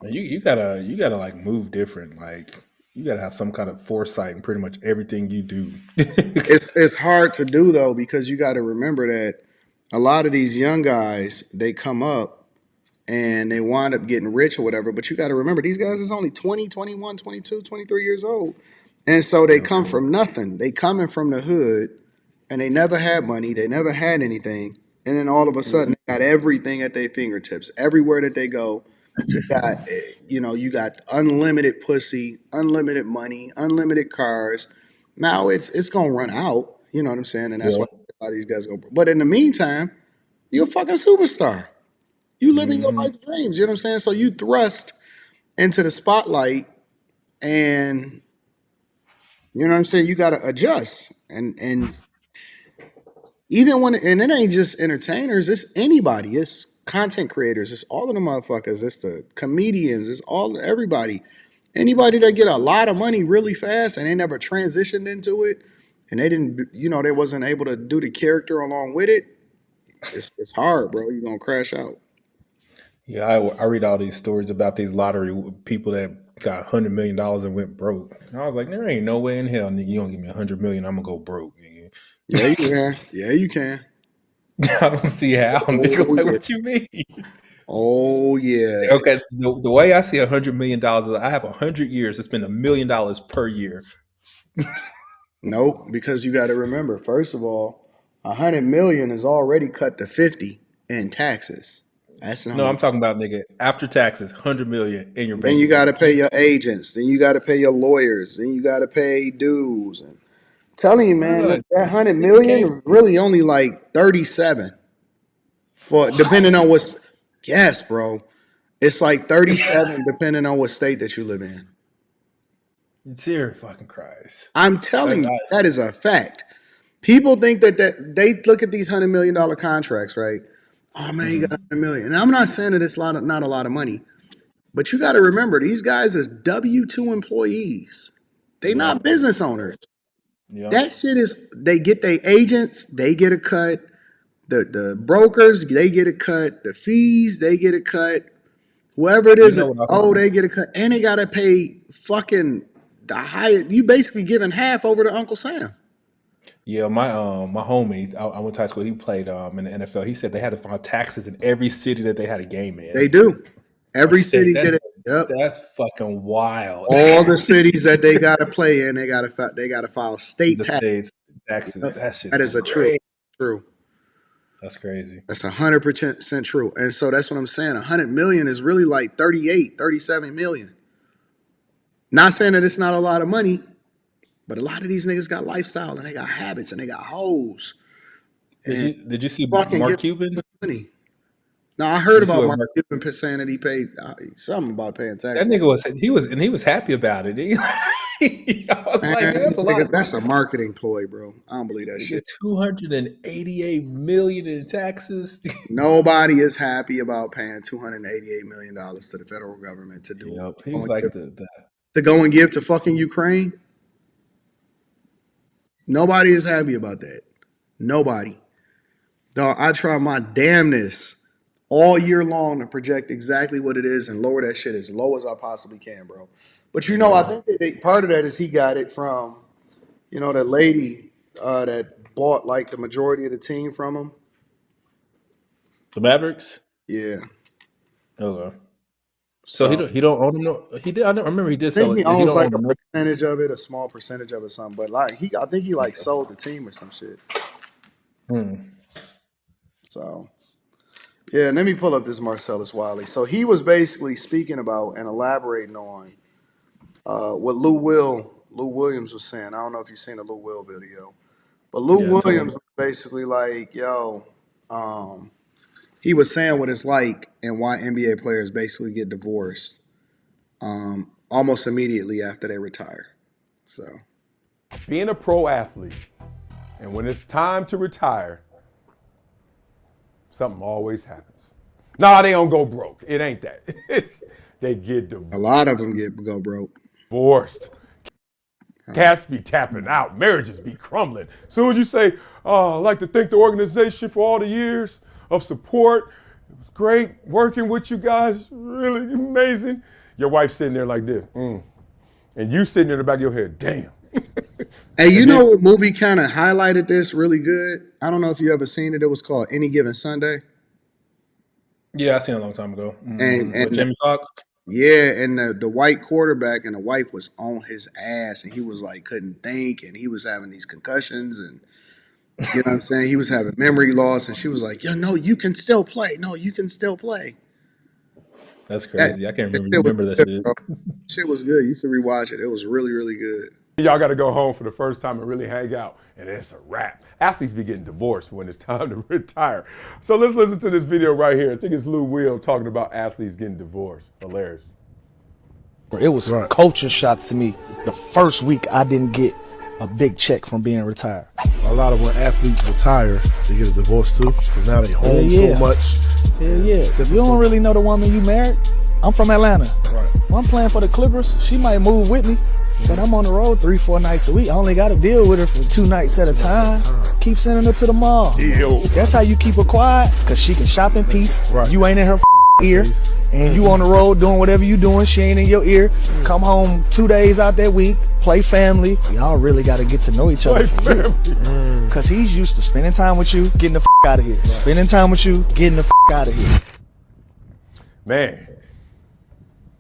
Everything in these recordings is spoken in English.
You gotta like move different. Like you gotta have some kind of foresight in pretty much everything you do. It's hard to do though because you got to remember that a lot of these young guys they come up and they wind up getting rich or whatever. But you got to remember these guys is only 20, 21, 22, 23 years old. And so they Yep. come from nothing. They coming from the hood and they never had money. They never had anything. And then all of a sudden they got everything at their fingertips. Everywhere that they go, they got, you got unlimited pussy, unlimited money, unlimited cars. Now it's gonna run out. You know what I'm saying? And that's why Yeah. a lot of these guys go. But in the meantime, you're a fucking superstar. You living your Hmm. life dreams. You know what I'm saying? So you thrust into the spotlight, and you know what I'm saying. You got to adjust, and even when and it ain't just entertainers. It's anybody. It's content creators. It's all of the motherfuckers. It's the comedians. It's all everybody. Anybody that get a lot of money really fast and they never transitioned into it, and they didn't, they wasn't able to do the character along with it. It's hard, bro. You're gonna crash out. Yeah, I read all these stories about these lottery people that got $100 million and went broke. And I was like, there ain't no way in hell, nigga, you don't give me $100 million, I'm gonna go broke, nigga. Yeah, you can. Yeah, you can. I don't see how, nigga. Oh Like, yeah. what you mean? Oh yeah. Okay, the way I see $100 million is I have 100 years to spend $1 million per year. Nope, because you got to remember, first of all, 100 million is already cut to 50 in taxes. That's No, number I'm one. talking about nigga after taxes, 100 million in your Then bank you got to account. pay your agents. Then you got to pay your lawyers. Then you got to pay dues. And telling you, I man, thought that hundred nigga million came. is really only like 37 for depending What? on what's. Yes, bro. It's like 37 depending on what state that you live in. Dear fucking Christ. I'm That, telling you, I, that is a fact. People think that they look at these $100 million contracts, right? Oh man, you got mhm. 100 million. And I'm not saying that it's not a lot of money, but you got to remember these guys is W-2 employees. They not Yep. business owners. Yep. That shit is they get their agents, they get a cut. The brokers, they get a cut. The fees, they get a cut. Whoever it You is, know what? they get a cut, and they gotta pay fucking the highest. You basically giving half over to Uncle Sam. Yeah, my homie, I went to high school. He played in the NFL. He said they had to file taxes in every city that they had a game in They do. or Every state. city That's get it. Yep. that's fucking wild. All the cities that they got to play in, they got to file state The tax. states taxes. Yep. That shit That is is a true, crazy. true. That's crazy. That's 100% true. And so that's what I'm saying. 100 million is really like 38, 37 million. Not saying that it's not a lot of money, but a lot of these niggas got lifestyle and they got habits and they got hoes Did and you see fucking give Mark Cuban? money. Now I Did heard you see about what Mark Mark? Cuban saying that he paid something about paying That taxes. nigga was happy about it. I was Man, like, man, that's a lot. nigga, that's a marketing ploy, bro. I don't believe that They shit. get 288 million in taxes. Nobody is happy about paying $288 million to the federal government to do Yep. He go was and give, like the to go and give to fucking Ukraine. Nobody is happy about that. Nobody. Dog, I try my damnness all year long to project exactly what it is and lower that shit as low as I possibly can, bro. But I yeah. think that part of that is he got it from, that lady that bought like the majority of the team from him. The Mavericks. Yeah. Okay. So So he don't own them. No, he did. I don't remember he did I sell think he it. He owns don't like own a them. No. percentage of it, a small percentage of it, something. But like I think he like Okay. sold the team or some shit. Hmm. So yeah, let me pull up this Marcellus Wiley. So he was basically speaking about and elaborating on what Lou Williams was saying. I don't know if you've seen the Lou Will video, but Lou Yeah. Tell Williams him. was basically like, yo, um, he was saying what it's like and why NBA players basically get divorced almost immediately after they retire. So Being a pro athlete, and when it's time to retire, something always happens. Nah, they don't go broke. It ain't that. They get a lot of them go broke. divorced. Cats be tapping out. Marriages be crumbling. Soon as you say, oh, I'd like to thank the organization for all the years of support. It's great working with you guys. Really amazing. Your wife's sitting there like this. And you sitting in the back of your head, damn. Hey, you And know then, what movie kind of highlighted this really good? I don't know if you ever seen it. It was called Any Given Sunday. Yeah, I seen it a long time ago. With And Jamie Foxx. yeah, and the white quarterback and the wife was on his ass, and he was like couldn't think, and he was having these concussions, and you know what I'm saying? He was having memory loss, and she was like, "Yo, no, you can still play. No, you can still play." That's That, crazy. I can't that remember shit was remember that good, shit. bro. Shit was good. You should rewatch it. It was really, really good. y'all got to go home for the first time and really hang out. And it's a wrap. Athletes be getting divorced when it's time to retire. So let's listen to this video right here. I think it's Lou Will talking about athletes getting divorced. Hilarious. It was a culture shock to me. The first week I didn't get a big check from being retired. A lot of when athletes retire, they get a divorce too, because now they home Yeah. so much. Hell yeah. You don't really know the woman you married. I'm from Atlanta. Right. When I'm playing for the Clippers, she might move with me, but I'm on the road 3-4 nights a week. I only got to deal with her for 2 nights at a time. Keep sending her to the mall. Deal. That's how you keep her quiet, because she can shop in peace. Right. You ain't in her ear, and you on the road doing whatever you doing. She ain't in your ear. Come home 2 days out that week, play family. Y'all really got to get to know each other. Because he's used to spending time with you, getting the out of here. Spending time with you, getting the out of here. Man,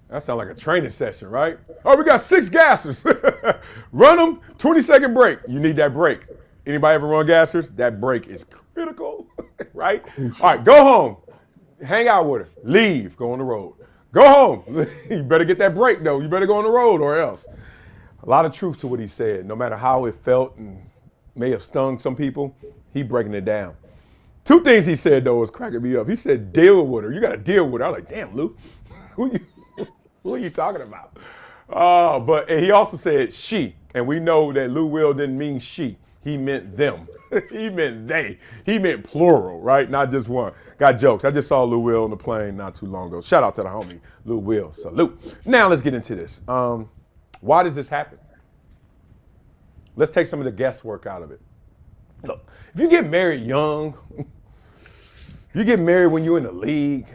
that sounds like a training session, right? Oh, we got 6 gassers. Run them, 20-second break. You need that break. Anybody ever run gassers? That break is critical, right? All right, go home. Hang out with her. Leave. Go on the road. Go home. You better get that break, though. You better go on the road or else. A lot of truth to what he said. No matter how it felt and may have stung some people, he breaking it down. 2 things he said, though, was cracking me up. He said, deal with her. You got to deal with her. I was like, damn, Lou, who are you talking about? But he also said she. And we know that Lou Will didn't mean she. He meant them. He meant they. He meant plural, right? Not just one. Got jokes. I just saw Lou Will on the plane not too long ago. Shout out to the homie, Lou Will. Salute. Now let's get into this. Why does this happen? Let's take some of the guesswork out of it. Look, if you get married young, you get married when you're in the league,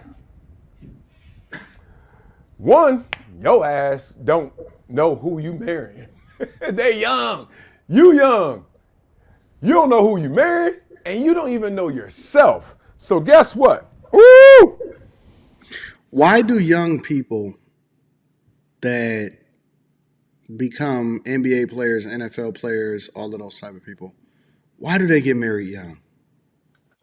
one, your ass don't know who you marrying. They young. You young. You don't know who you married, and you don't even know yourself. So guess what? Woo! Why do young people that become NBA players, NFL players, all of those type of people, why do they get married young?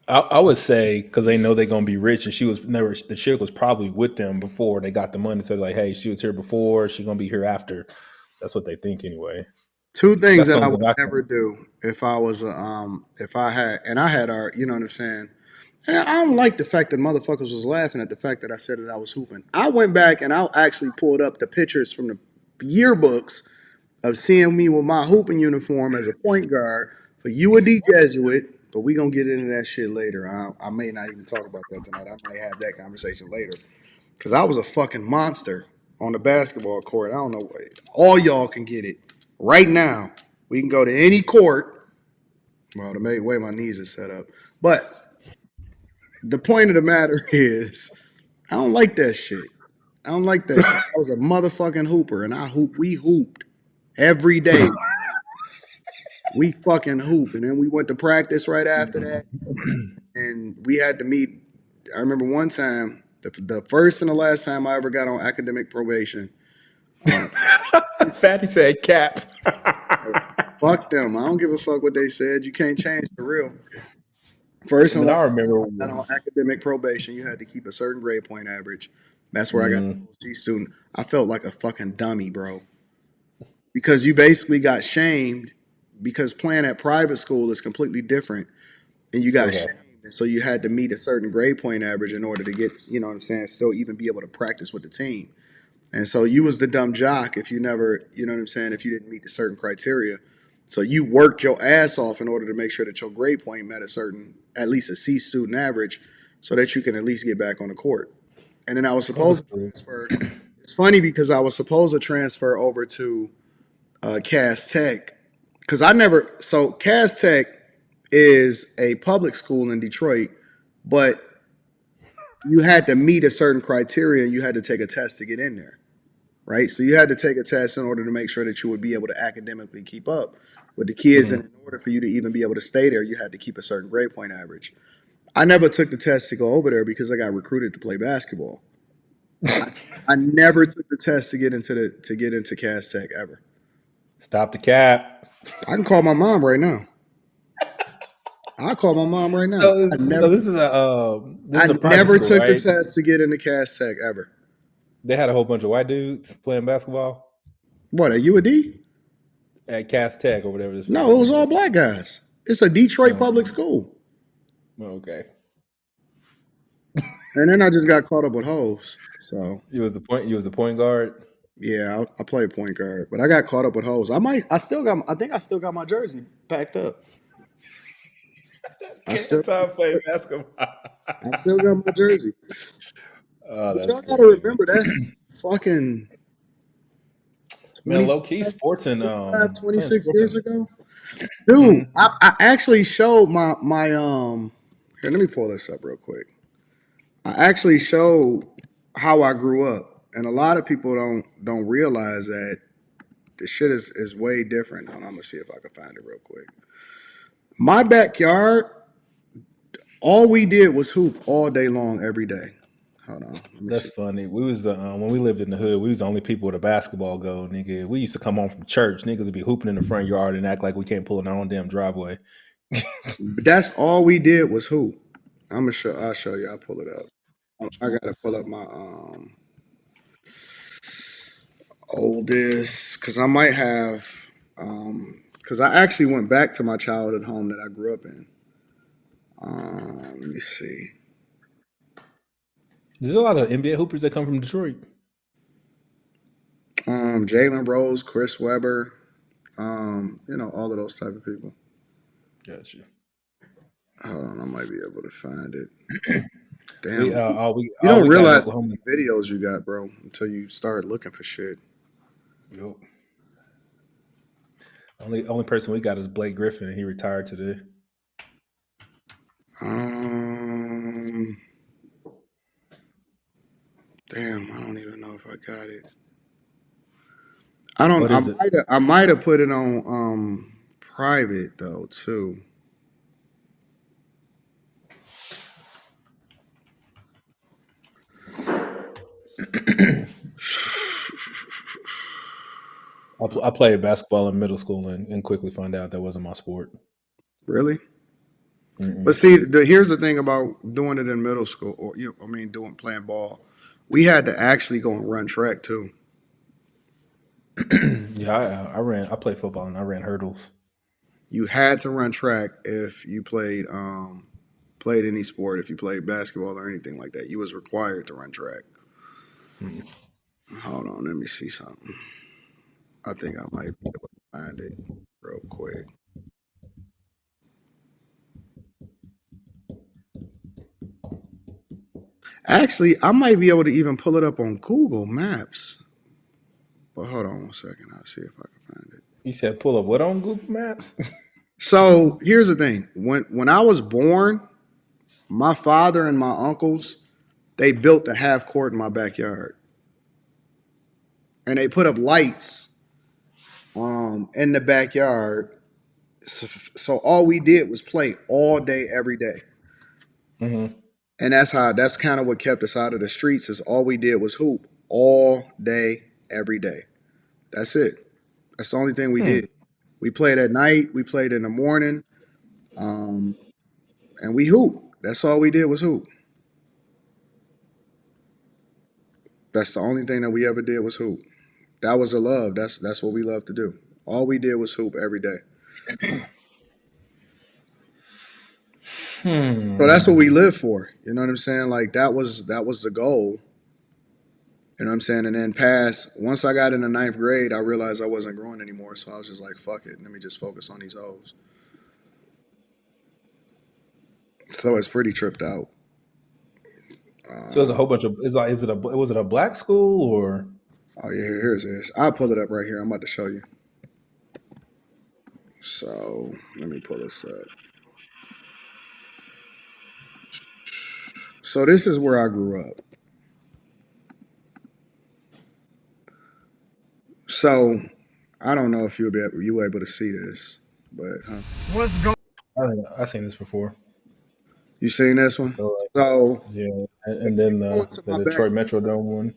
I would say because they know they're gonna be rich, and she was never. The chick was probably with them before they got the money. So like, hey, she was here before. She's gonna be here after. That's what they think anyway. 2 things That's the that I only would thing I never can. do if I was if I had and I had our, you know what I'm saying? And I don't like the fact that motherfuckers was laughing at the fact that I said that I was hooping. I went back and I actually pulled up the pictures from the yearbooks of seeing me with my hooping uniform as a point guard for UAD Jesuit, but we gonna get into that shit later. I may not even talk about that tonight. I might have that conversation later. Cause I was a fucking monster on the basketball court. I don't know. All y'all can get it right now. We can go to any court. Well, the way my knees are set up. But the point of the matter is, I don't like that shit. I don't like that shit. I was a motherfucking hooper, and we hooped every day. We fucking hoop. And then we went to practice right after that. And we had to meet. I remember one time, the first and the last time I ever got on academic probation. Fatty said cap. Fuck them. I don't give a fuck what they said. You can't change the real. First And and then I last time remember. I got on academic probation, you had to keep a certain grade point average. That's where I got the C student. I felt like a fucking dummy, bro. Because you basically got shamed because playing at private school is completely different. And you got Okay. shamed. And so you had to meet a certain grade point average in order to get, you know what I'm saying, still even be able to practice with the team. And so you was the dumb jock if you never, you know what I'm saying, if you didn't meet the certain criteria. So you worked your ass off in order to make sure that your grade point met a certain, at least a C student average, so that you can at least get back on the court. And then I was Oh, that's supposed to cool. transfer. It's funny because I was supposed to transfer over to Cass Tech because I never. So Cass Tech is a public school in Detroit, but you had to meet a certain criteria and you had to take a test to get in there, right? So you had to take a test in order to make sure that you would be able to academically keep up with the kids. And in order for you to even be able to stay there, you had to keep a certain grade point average. I never took the test to go over there because I got recruited to play basketball. I never took the test to get into Cass Tech ever. Stop the cap. I can call my mom right now. I'll call my mom right now. So, so this is a I private never school, took the right? test to get into Cass Tech ever. They had a whole bunch of white dudes playing basketball What, at UAD? at Cass Tech or whatever this No, it fucking was all is. black guys. It's a Detroit public school. Okay. And then I just got caught up with hoes. So You was the point. You was the point guard. yeah, I played point guard, but I got caught up with hoes. I think I still got my jersey packed up. I still, Anton played basketball. I still got my jersey. Oh, But that's y'all gotta crazy, remember that's fucking man. 20, Low key sports and 25, playing 26 sports years and ago. Dude, I actually showed my here, let me pull this up real quick. I actually showed how I grew up. And a lot of people don't realize that the shit is way different. Hold on, I'm gonna see if I can find it real quick. My backyard, all we did was hoop all day long, every day. Hold on, let me that's see. funny. We was the when we lived in the hood, we was the only people with a basketball goal, nigga. We used to come home from church, niggas would be hooping in the front yard and act like we can't pull in our own damn driveway. But that's all we did was hoop. I'll show you. I'll pull it up. I gotta pull up my oldest because I might have because I actually went back to my childhood home that I grew up in. Let me see. There's a lot of NBA hoopers that come from Detroit. Jalen Rose, Chris Webber, all of those type of people. Gotcha. Hold on, I might be able to find it. We Damn, you all don't we got in realize how Oklahoma. many videos you got, bro, until you start looking for shit. Yep. Only person we got is Blake Griffin, and he retired today. Damn, I don't even know if I got it. I don't. What is it? I might have put it on private though too. I played basketball in middle school and quickly found out that wasn't my sport. Really? Mm-mm. But see, here's the thing about doing it in middle school, or doing playing ball. We had to actually go and run track too. Yeah, I played football and I ran hurdles. You had to run track if you played any sport. If you played basketball or anything like that, you was required to run track. Mm. Hold on, let me see something. I think I might be able to find it real quick. Actually, I might be able to even pull it up on Google Maps. But hold on 1 second. I'll see if I can find it. You said pull up what on Google Maps? So here's the thing. When I was born, my father and my uncles, they built a half court in my backyard. And they put up lights in the backyard. So all we did was play all day, every day. Mm-hmm. And that's kind of what kept us out of the streets is all we did was hoop all day, every day. That's it. That's the only thing we did. We played at night, we played in the morning, and we hoop. That's all we did was hoop. That's the only thing that we ever did was hoop. That was a love. That's what we love to do. All we did was hoop every day. So that's what we live for. You know what I'm saying? Like that was the goal. You know what I'm saying? And then once I got in the 9th grade, I realized I wasn't growing anymore. So I was just like, fuck it. Let me just focus on these O's. So it's pretty tripped out. So there's a whole bunch of was it a black school or Oh yeah, here's this. I'll pull it up right here. I'm about to show you. So let me pull this up. So this is where I grew up. So I don't know if you were able to see this, but What's going? I think I've seen this before. you seen this one? So, So yeah, if and you then go into the my Detroit backyard, Metrodome one.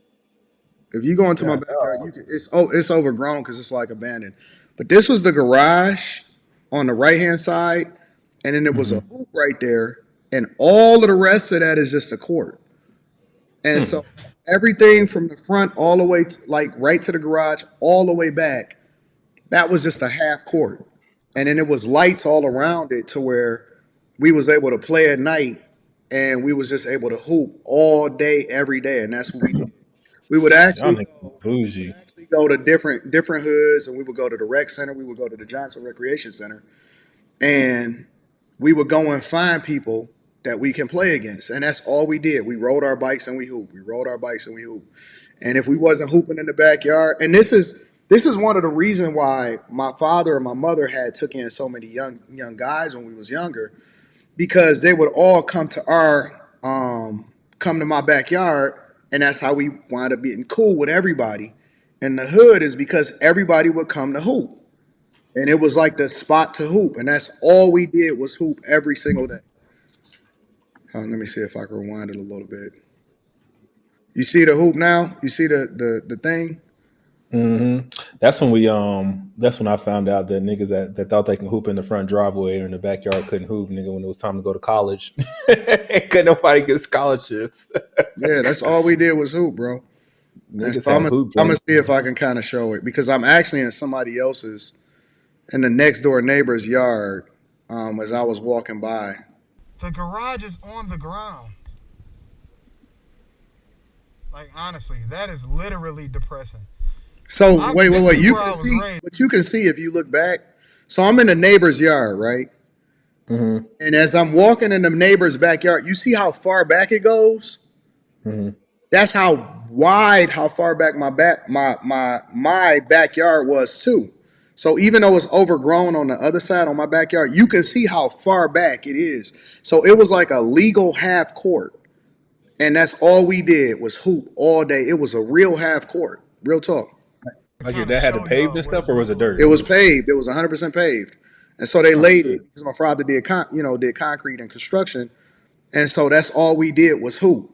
if you go into my Yeah, backyard, you can. It's overgrown because it's like abandoned. But this was the garage on the right hand side, and then there was a hoop right there, and all of the rest of that is just a court. And so everything from the front all the way to, like right to the garage, all the way back, that was just a half court. And then it was lights all around it to where we was able to play at night and we was just able to hoop all day, every day. And that's what we did. We would y'all actually niggas bougie. go to different hoods, and we would go to the rec center, we would go to the Johnson Recreation Center, and we would go and find people that we can play against. And that's all we did. We rode our bikes and we hoop. We rode our bikes and we hoop. And if we wasn't hooping in the backyard, and this is one of the reasons why my father and my mother had took in so many young guys when we was younger, because they would all come to my backyard, and that's how we wound up getting cool with everybody in the hood, is because everybody would come to hoop. And it was like the spot to hoop, and that's all we did was hoop every single day. Let me see if I can rewind it a little bit. You see the hoop now? You see the thing? That's that's when I found out that niggas that thought they can hoop in the front driveway or in the backyard couldn't hoop, nigga, when it was time to go to college. Couldn't nobody get scholarships. Yeah, that's all we did was hoop, bro. And Niggas so had hoop I'm gonna dreams. see if I can kind of show it, because I'm actually in somebody else's, in the next door neighbor's yard, as I was walking by. The garage is on the ground. Like, honestly, that is literally depressing. So wait. This is You where I can was see raised. what you can see if you look back. So I'm in the neighbor's yard, right? And as I'm walking in the neighbor's backyard, you see how far back it goes? That's how far back my backyard was too. So even though it's overgrown on the other side on my backyard, you can see how far back it is. So it was like a legal half court. And that's all we did was hoop all day. It was a real half court. Real talk. Like your dad had it paved and stuff, or was it dirt? It was paved. It was 100% paved. And so they Oh laid shit. it because my father did concrete and construction. And so that's all we did was hoop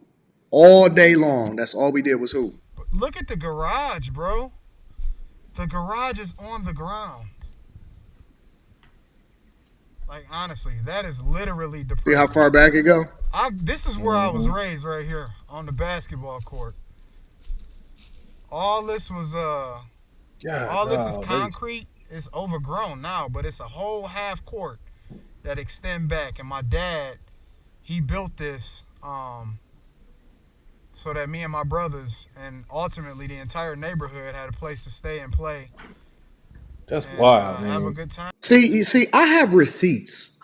all day long. That's all we did was hoop. Look at the garage, bro. The garage is on the ground. Like, honestly, that is literally depressing. See how far back it go? This is where I was raised, right here on the basketball court. All this was all this is concrete. It's overgrown now, but it's a whole half court that extend back. And my dad, he built this so that me and my brothers and ultimately the entire neighborhood had a place to stay and play. That's And wild, have a man. good time. See, I have receipts.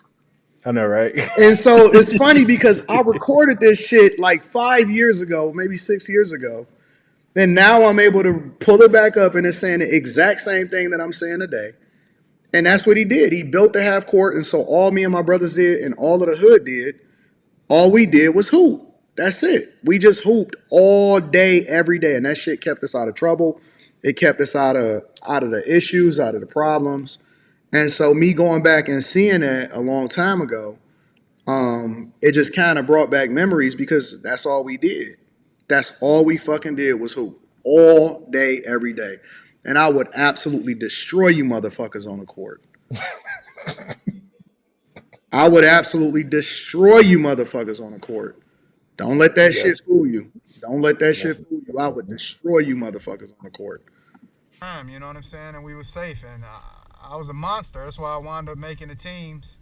I know, right? And so it's funny because I recorded this shit like 5 years ago, maybe 6 years ago. And now I'm able to pull it back up, and it's saying the exact same thing that I'm saying today. And that's what he did. He built the half court. And so all me and my brothers did, and all of the hood did, all we did was hoop. That's it. We just hooped all day, every day. And that shit kept us out of trouble. It kept us out of the issues, out of the problems. And so me going back and seeing that a long time ago, it just kind of brought back memories, because that's all we did. That's all we fucking did was hoop all day, every day. And I would absolutely destroy you motherfuckers on the court. I would absolutely destroy you motherfuckers on the court. Don't let that shit fool you. Don't let that shit fool you. I would destroy you motherfuckers on the court. You know what I'm saying? And we were safe. And I was a monster. That's why I wound up making the teams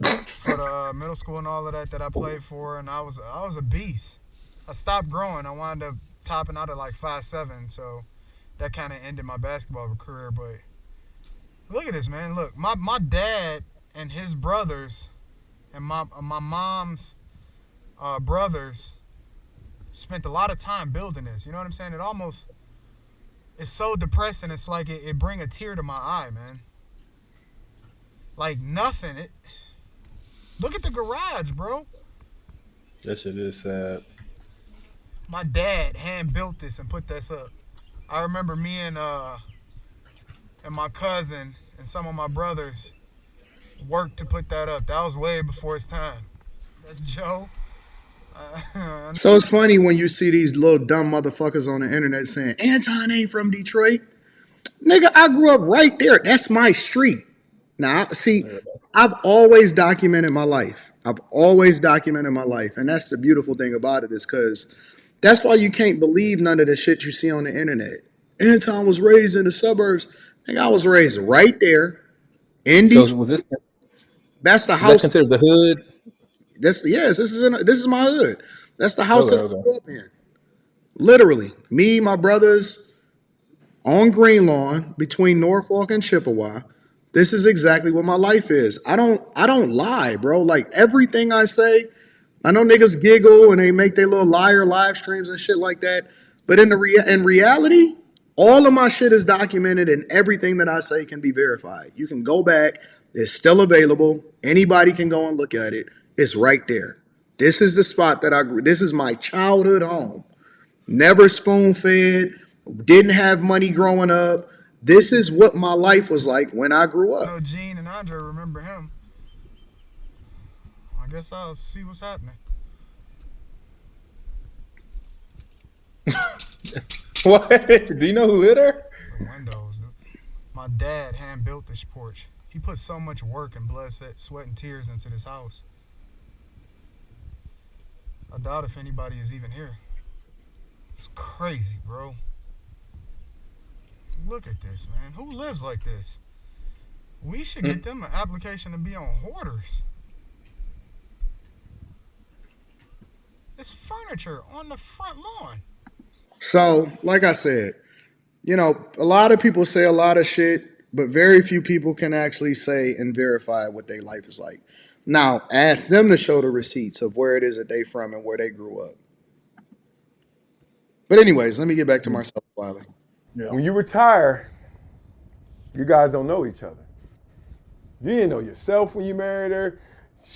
for the middle school and all of that I played for. And I was a beast. I stopped growing. I wound up topping out at like 5'7", so that kind of ended my basketball career. But look at this, man. Look, my dad and his brothers and my mom's brothers spent a lot of time building this. You know what I'm saying? It's so depressing. It's like it bring a tear to my eye, man. Like nothing. Look at the garage, bro. That shit is sad. My dad hand built this and put this up. I remember me and my cousin and some of my brothers worked to put that up. That was way before its time. That's Joe. So it's funny when you see these little dumb motherfuckers on the internet saying, Anton ain't from Detroit. Nigga, I grew up right there. That's my street. Now, see, I've always documented my life. I've always documented my life. And that's the beautiful thing about it is because that's why you can't believe none of the shit you see on the internet. Anton was raised in the suburbs. Nigga, I was raised right there in So Detroit. was this? That's the Is that house. considered the hood? This is my hood. That's the house that I Okay. grew up in. Literally, me, my brothers on Green Lawn between Norfolk and Chippewa. This is exactly what my life is. I don't lie, bro. Like everything I say, I know niggas giggle and they make their little liar live streams and shit like that. But in reality, all of my shit is documented and everything that I say can be verified. You can go back. It's still available. Anybody can go and look at it. It's right there. This is the spot that I grew. This is my childhood home. Never spoon fed. Didn't have money growing up. This is what my life was like when I grew I up. know Gene and Andre remember him. I guess I'll see what's happening. What? Do you know who hit her? The windows. My dad hand built this porch. He put so much work and blood, sweat, and tears into this house. I doubt if anybody is even here. It's crazy, bro. Look at this, man. Who lives like this? We should get them an application to be on Hoarders. It's furniture on the front lawn. So, like I said, you know, a lot of people say a lot of shit, but very few people can actually say and verify what their life is like. Now, ask them to show the receipts of where it is that they from and where they grew up. But anyways, let me get back to Marcellus Wiley. Yeah. When you retire, you guys don't know each other. You didn't know yourself when you married her.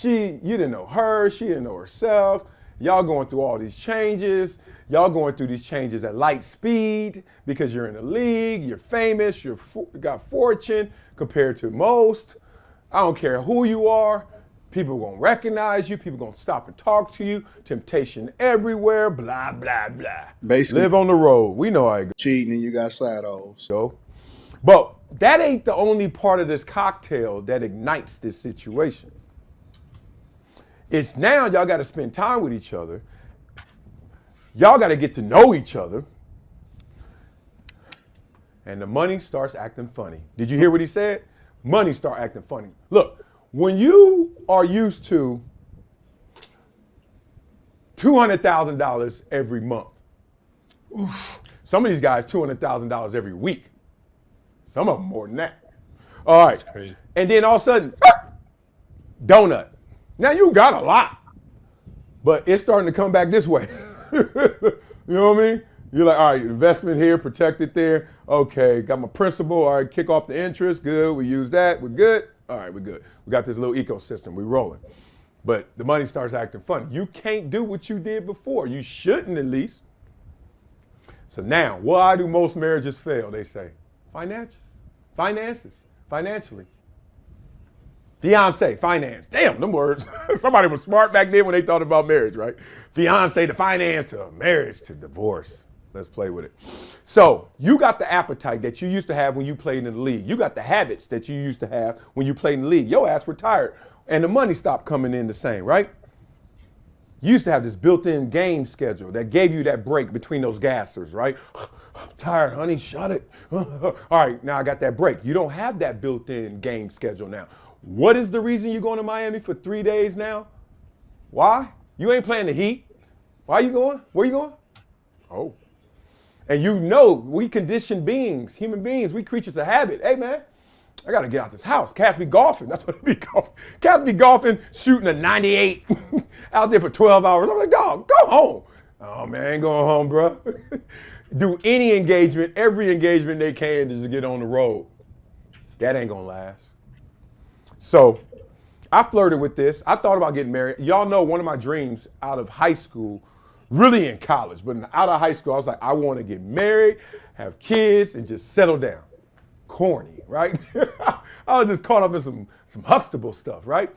You didn't know her. She didn't know herself. Y'all going through all these changes. Y'all going through these changes at light speed because you're in the league, you're famous, you got fortune compared to most. I don't care who you are. People are going to recognize you. People are going to stop and talk to you. Temptation everywhere, blah, blah, blah. Basically, Live on the road. We know how it cheating and you got side O's. goes. But that ain't the only part of this cocktail that ignites this situation. It's now y'all got to spend time with each other. Y'all got to get to know each other. And the money starts acting funny. Did you hear what he said? Money start acting funny. Look, when you are used to $200,000 every month, some of these guys $200,000 every week. Some of them more than that. All right. And then all of a sudden, donut. Now you got a lot, but it's starting to come back this way. You know what I mean? You're like, all right, investment here, protected there. Okay, got my principal. All right, kick off the interest. Good. We use that. We're good. All right, we're good. We got this little ecosystem. We're rolling. But the money starts acting funny. You can't do what you did before. You shouldn't, at least. So now, why do most marriages fail? They say, finances, financially. Fiance, finance. Damn, them words. Somebody was smart back then when they thought about marriage, right? Fiance to finance to marriage to divorce. Let's play with it. So you got the appetite that you used to have when you played in the league. You got the habits that you used to have when you played in the league. Your ass retired and the money stopped coming in the same, right? You used to have this built-in game schedule that gave you that break between those gassers, right? I'm tired, honey, shut it. All right, now I got that break. You don't have that built-in game schedule now. What is the reason you're going to Miami for 3 days now? Why? You ain't playing the Heat. Why are you going? Where you going? Oh. And you know, we conditioned beings, human beings, we creatures of habit. Hey, man, I got to get out this house. Cats be golfing. That's what it be golfing. Cats be golfing, shooting a 98 out there for 12 hours. I'm like, dog, go home. Oh, man, I ain't going home, bro. Do any engagement, every engagement they can to just get on the road. That ain't going to last. So I flirted with this. I thought about getting married. Y'all know one of my dreams out of high school, really in college, but out of high school, I was like, I want to get married, have kids, and just settle down. Corny, right? I was just caught up in some Huxtable stuff, right?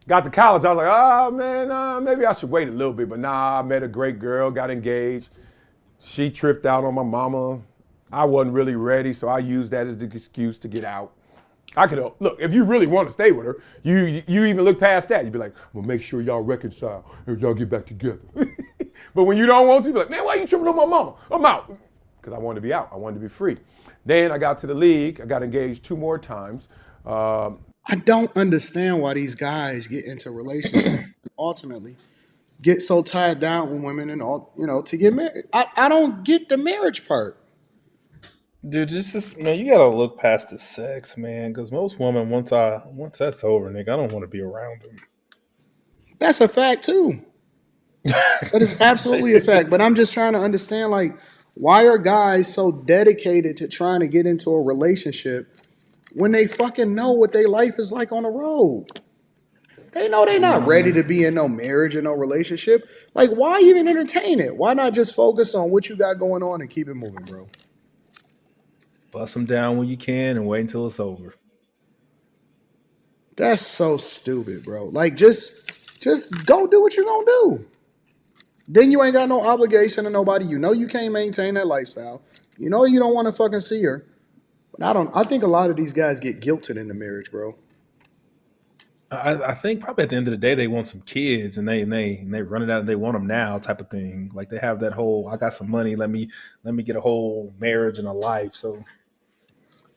Got to college, I was like, oh man, maybe I should wait a little bit. But nah, I met a great girl, got engaged. She tripped out on my mama. I wasn't really ready, so I used that as the excuse to get out. I could look, if you really want to stay with her, you even look past that. You'd be like, well, make sure y'all reconcile and y'all get back together. But when you don't want to, you'd be like, man, why you tripping on my mama? I'm out. Because I wanted to be out. I wanted to be free. Then I got to the league. I got engaged 2 more times. I don't understand why these guys get into relationships and ultimately get so tied down with women and all, to get married. I don't get the marriage part. Dude, this is, man, you gotta look past the sex, man. Because most women, once that's over, nigga, I don't want to be around them. That's a fact too. That is absolutely a fact. But I'm just trying to understand, like, why are guys so dedicated to trying to get into a relationship when they fucking know what their life is like on the road? They know they're not ready to be in no marriage or no relationship. Like, why even entertain it? Why not just focus on what you got going on and keep it moving, bro? Bust them down when you can and wait until it's over. That's so stupid, bro. Like, just go do what you're gonna do. Then you ain't got no obligation to nobody. You know you can't maintain that lifestyle. You know you don't want to fucking see her. But I think a lot of these guys get guilted into marriage, bro. I think probably at the end of the day they want some kids and they run it out and they want them now type of thing. Like they have that whole I got some money, let me get a whole marriage and a life. So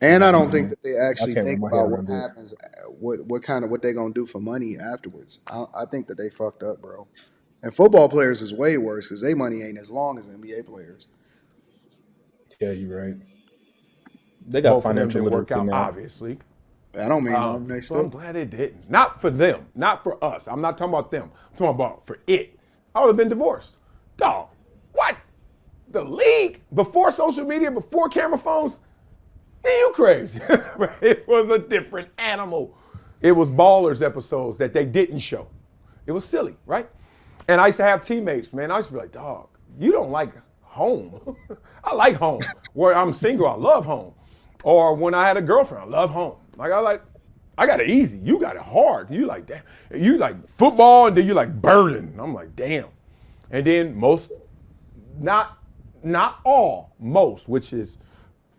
And I don't think that they I actually can't think wrap my head about what around it. happens, what they're gonna do for money afterwards. I think that they fucked up, bro. And football players is way worse because their money ain't as long as NBA players. Yeah, you're right. They got Both of them financial didn't work literacy out, now. obviously. I don't mean nothing. They So I'm still. glad it didn't. Not for them, not for us. I'm not talking about them. I'm talking about for it. I would have been divorced. Dog, what? The league, before social media, before camera phones? Man, you crazy. It was a different animal. It was Ballers episodes that they didn't show. It was silly, right? And I used to have teammates, man. I used to be like, dog, you don't like home. I like home. Where I'm single, I love home. Or when I had a girlfriend, I love home. I got it easy. You got it hard. You like that. You like football, and then you like burden. I'm like, damn. And then most, not all, most, which is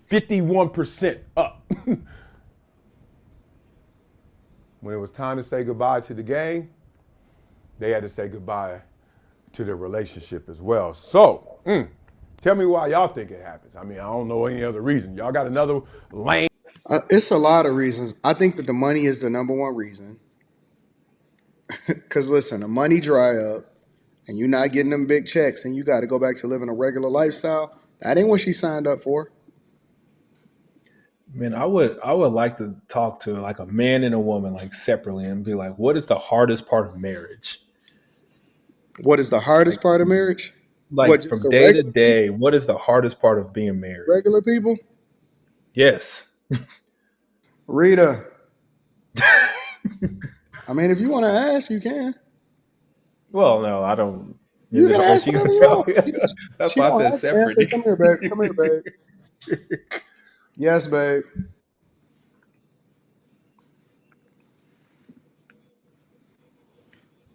51% up. When it was time to say goodbye to the game, they had to say goodbye to their relationship as well. So, tell me why y'all think it happens. I mean, I don't know any other reason. Y'all got another lane? It's a lot of reasons. I think that the money is the number one reason. Because listen, the money dry up, and you're not getting them big checks, and you got to go back to living a regular lifestyle. That ain't what she signed up for. Man, I would like to talk to like a man and a woman like separately and be like, what is the hardest part of marriage? What is the hardest part of marriage? What, Like just from the day to regular people? day, what is the hardest part of being married? Regular people? Yes. Rita. I mean, if you want to ask, you can. Well, no, I don't. Is You it can hard? ask She whatever you want. That's She why I don't said have to answer. separate. Come here, babe. Come here, babe. Yes, babe.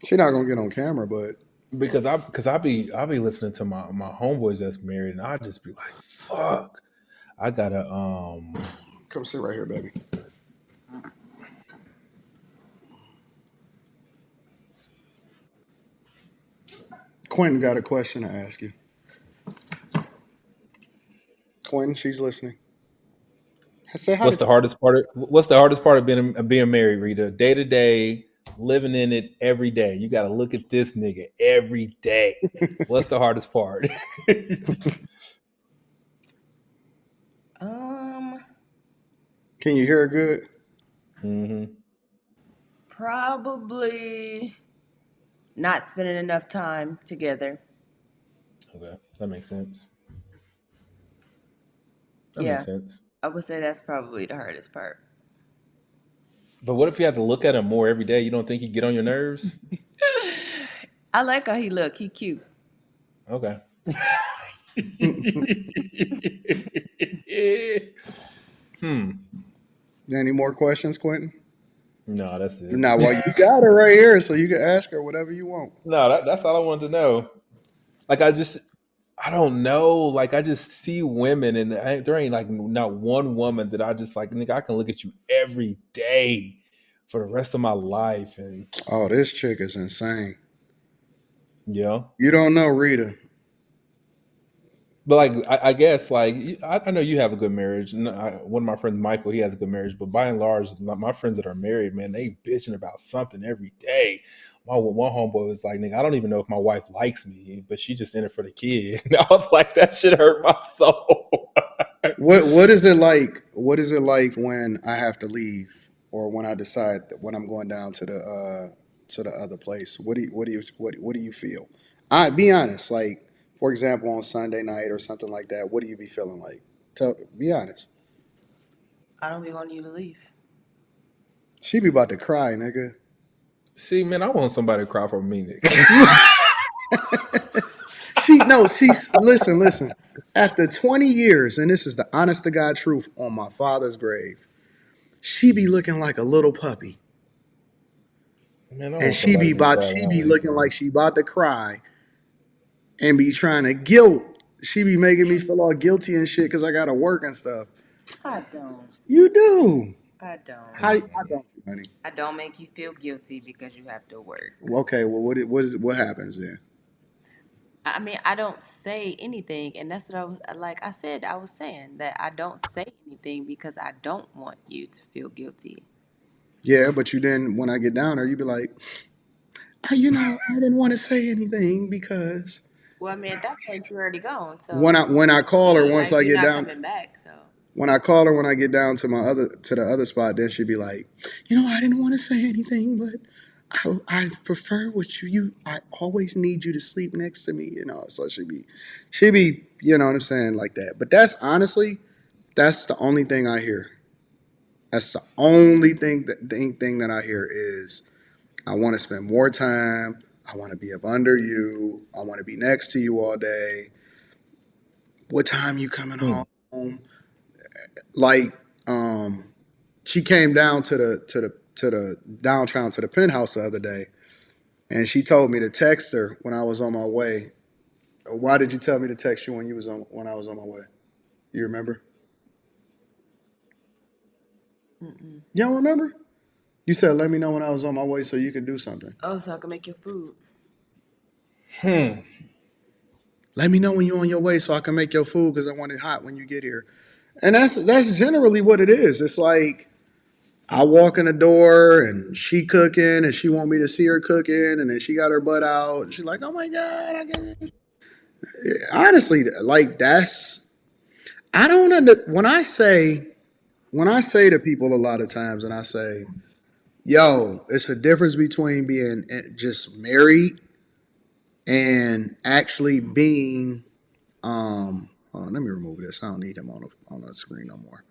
She not gonna get on camera, but Because I be listening to my homeboys that's married and I just be like, fuck. I gotta come sit right here, baby. Quentin got a question to ask you. Quentin, she's listening. Say hi what's to. the hardest part of being married, Rita? Day to day, living in it every day. You gotta look at this nigga every day. What's the hardest part? Can you hear her good? Mm-hmm. Probably not spending enough time together. Okay. That makes sense. That Yeah, makes sense. I would say that's probably the hardest part. But what if you had to look at him more every day? You don't think he'd get on your nerves? I like how he look. He cute. Okay. Any more questions, Quentin? No, that's it. Now, well, you got her right here, so you can ask her whatever you want. No, that's all I wanted to know. Like, I don't know. Like, I just see women, and there ain't like not one woman that I just like, nigga, I can look at you every day for the rest of my life. And Oh, this chick is insane. yeah. You don't know Rita. But like, I guess like I know you have a good marriage. And one of my friends, Michael, he has a good marriage. But by and large, my friends that are married, man, they bitching about something every day. My one homeboy was like, "Nigga, I don't even know if my wife likes me, but she just in it for the kid." And I was like, "That shit hurt my soul." What is it like? What is it like when I have to leave, or when I decide that when I'm going down to the other place? What do you feel? I be honest. Like, for example, on Sunday night or something like that. What do you be feeling like? Be honest. I don't be wanting you to leave. She be about to cry, nigga. See, man, I want somebody to cry for me, nigga. Listen. After 20 years, and this is the honest to God truth on my father's grave, she be looking like a little puppy. Man, I And want somebody to be crying she when I be leave, looking man. like she about to cry and be trying to guilt. She be making me feel all guilty and shit because I gotta work and stuff. I don't. You do. I don't. I don't, honey. I don't make you feel guilty because you have to work. Okay, well, what happens then? I mean, I don't say anything, and that's what I was like. I said I was saying that I don't say anything because I don't want you to feel guilty. Yeah, but you then when I get down there, you be like, I didn't want to say anything because Well, I mean, at that point you're already gone. So when I call her once like I you're get not down. coming back. So When I get down to the other spot, then she'd be like, I didn't want to say anything, but I prefer I always need you to sleep next to me, So she'd be, you know what I'm saying, like that. But that's the only thing I hear. That's the only thing that I hear is I want to spend more time. I want to be up under you. I want to be next to you all day. What time you coming home? Like, she came down to the downtown to the penthouse the other day, and she told me to text her when I was on my way. Why did you tell me to text you when I was on my way? You remember? You don't remember? You said let me know when I was on my way so you could do something. oh, so I can make your food. Let me know when you're on your way so I can make your food because I want it hot when you get here. And that's generally what it is. It's like I walk in the door and she cooking and she want me to see her cooking and then she got her butt out and she's like, oh my God, I can't. Honestly, like I don't when I say to people a lot of times and I say, yo, it's a difference between being just married and actually being hold on, let me remove this. I don't need him on the screen no more.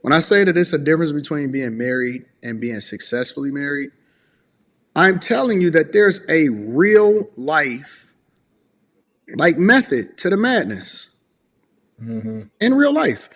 When I say that it's a difference between being married and being successfully married, I'm telling you that there's a real life like method to the madness in real life.